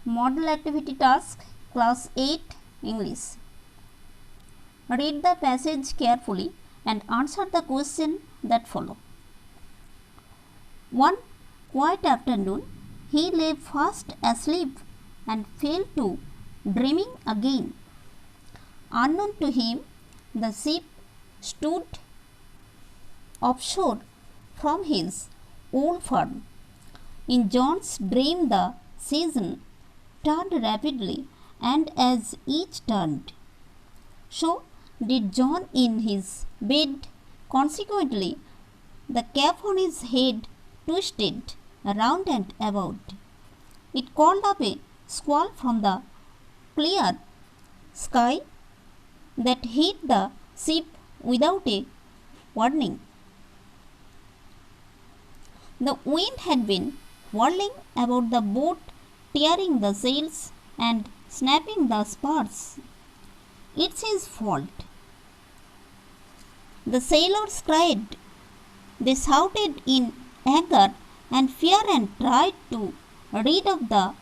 Model activity task, class 8 English. Read the passage carefully and answer the question that follow. One quiet afternoon, he lay fast asleep and fell to dreaming again. Unknown to him, the ship stood offshore from his old farm. In John's dream, the season turned rapidly, and as each turned, so did John in his bed. Consequently, the cap on his head twisted around and about. It called up a squall from the clear sky that hit the ship without a warning. The wind had been whirling about the boat, tearing the sails and snapping the spars. It's his fault. The sailors cried. They shouted in anger and fear and tried to rid of the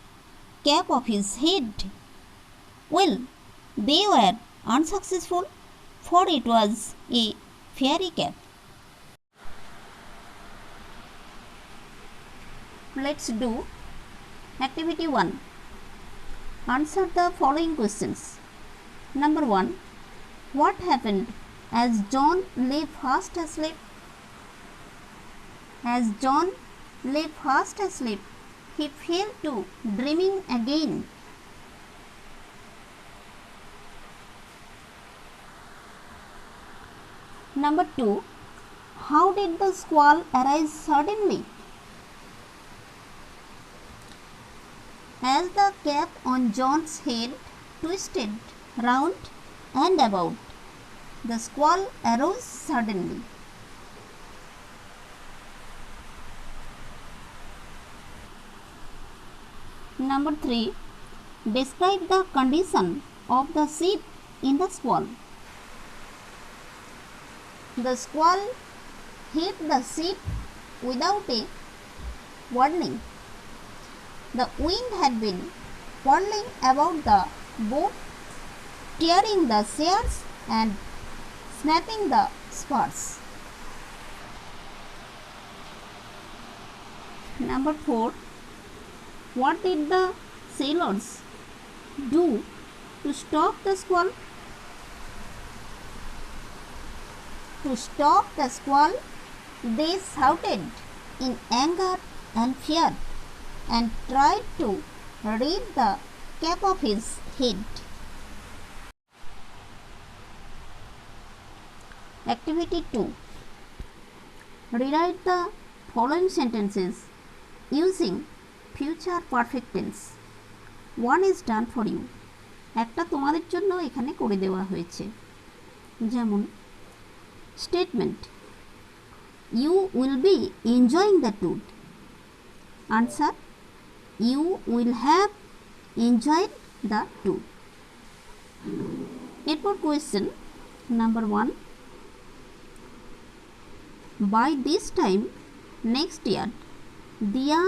cap of his head. Well, they were unsuccessful, for it was a fairy cap. Let's do activity 1. Answer the following questions. Number 1. What happened as John lay fast asleep? As John lay fast asleep, he fell to dreaming again. Number 2. How did the squall arise suddenly? As the cap on John's head twisted round and about, the squall arose suddenly. Number 3. Describe the condition of the ship in the squall. The squall hit the ship without a warning. The wind had been whirling about the boat, tearing the sails and snapping the spars. Number 4. What did the sailors do to stop the squall? To stop the squall, they shouted in anger and fear and tried to rid the cap of his head. Activity 2. Rewrite the following sentences using future perfect tense. One is done for you. একটা তোমাদের জন্য এখানে করে দেওয়া হয়েছে। যেমন statement, you will be enjoying the tour. Answer, you will have enjoyed the tour. এরপর question number 1. By this time next year, Dia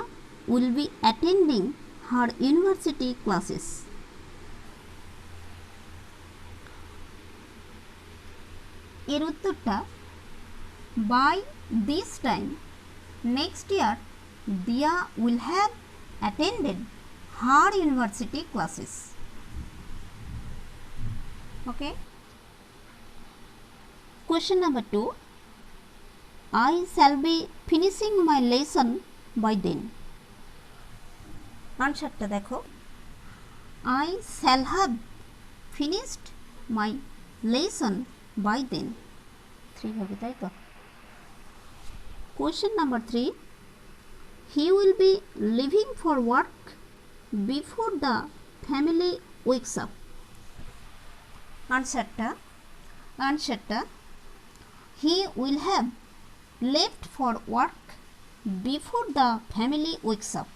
will be attending her university classes. এর উত্তরটা by this time next year Dia will have attended her university classes. Okay. Question number 2. I shall be finishing my lesson by then. আনসারটা দেখো, I shall have finished my lesson by then. 3 হবে তাই তো। Question number 3. He will be leaving for work before the family wakes up. আনসারটা he will have left for work before the family wakes up.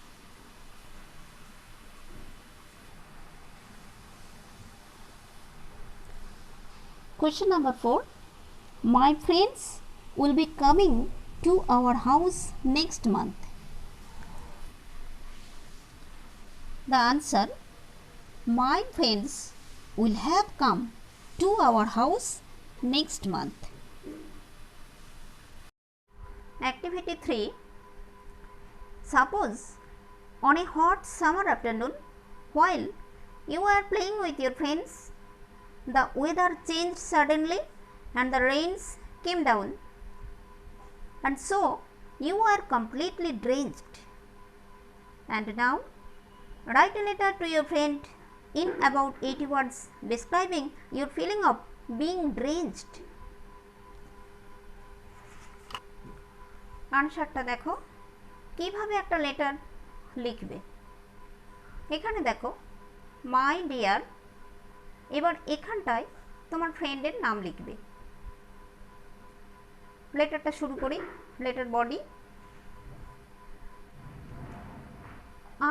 Question number 4. My friends will be coming to our house next month. The answer: my friends will have come to our house next month. Activity 3. Suppose on a hot summer afternoon, while you are playing with your friends, the weather changed suddenly and the rains came down, and so you are completely drenched. And now write a letter to your friend in about 80 words describing your feeling of being drenched. আনসারটা দেখো কিভাবে একটা letter লিখবে। এখানে দেখো my dear, এবার এখানটায় তোমার ফ্রেন্ডের নাম লিখবে। লেটারটা শুরু করি। Letter body: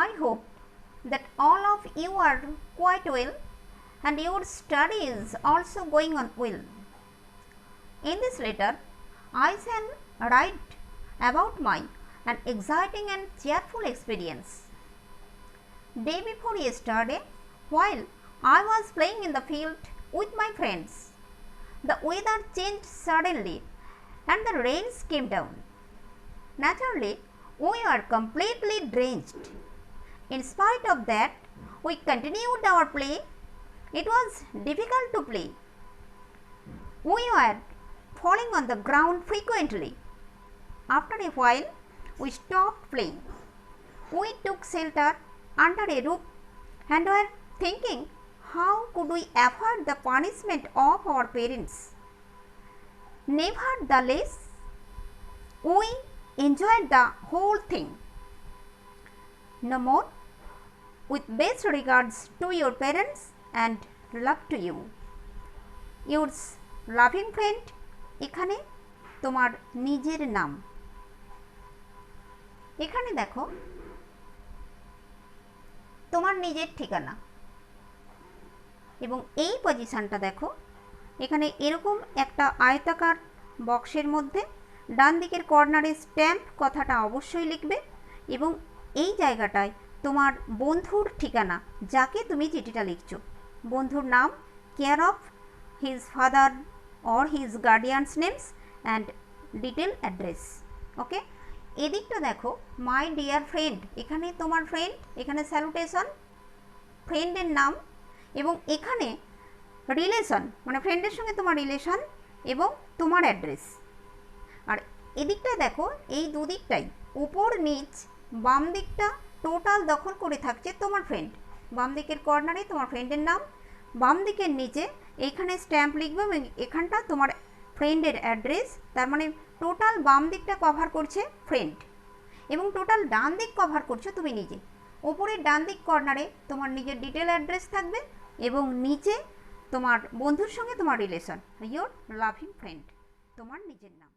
I hope that all of you are quite well and your study is also going on well. In this letter, I shall write about my an exciting and cheerful experience. Day before yesterday, while I was playing in the field with my friends, the weather changed suddenly and the rains came down. Naturally, we were completely drenched. In spite of that, we continued our play. It was difficult to play. We were falling on the ground frequently. After a while, we stopped playing. We took shelter under a roof and were thinking, how could we avoid the punishment of our parents? Nevertheless, we enjoyed the whole thing. No more. With best regards to your parents and love to you. Yours loving friend, এখানে তোমার নিজের নাম। এখানে দেখো তোমার নিজের ঠিকানা এবং এই পজিশনটা দেখো। এখানে এরকম একটা আয়তাকার বক্সের মধ্যে ডান দিকের কর্নারে স্ট্যাম্প কথাটা অবশ্যই লিখবে এবং এই জায়গাটায় তোমার বন্ধুর ঠিকানা, যাকে তুমি চিঠিটা লিখছো, বন্ধুর নাম, care of his father or his guardians names and detail address. Okay, এদিকটা দেখো মাই ডিয়ার ফ্রেন্ড, এখানে তোমার ফ্রেন্ড, এখানে স্যালুটেশন, ফ্রেন্ডের নাম এবং এখানে রিলেশন মানে ফ্রেন্ডের সঙ্গে তোমার রিলেশন এবং তোমার অ্যাড্রেস। আর এদিকটায় দেখো এই দুদিকটাই উপর নিচ বাম দিকটা টোটাল দখল করে থাকছে তোমার ফ্রেন্ড। বাম দিকের কর্নারে তোমার ফ্রেন্ডের নাম, বাম দিকের নিচে এইখানে স্ট্যাম্প লিখবে এবং এখানটা তোমার ফ্রেন্ডের অ্যাড্রেস। তার মানে টোটাল বাম দিকটা কভার করছে ফ্রেন্ড এবং টোটাল ডান দিক কভার করছো তুমি নিজে। ওপরের ডান দিক কর্নারে তোমার নিজের ডিটেল অ্যাড্রেস থাকবে এবং নিচে তোমার বন্ধুর সঙ্গে তোমার রিলেশন, ইয়োর লাভিং ফ্রেন্ড, তোমার নিজের নাম।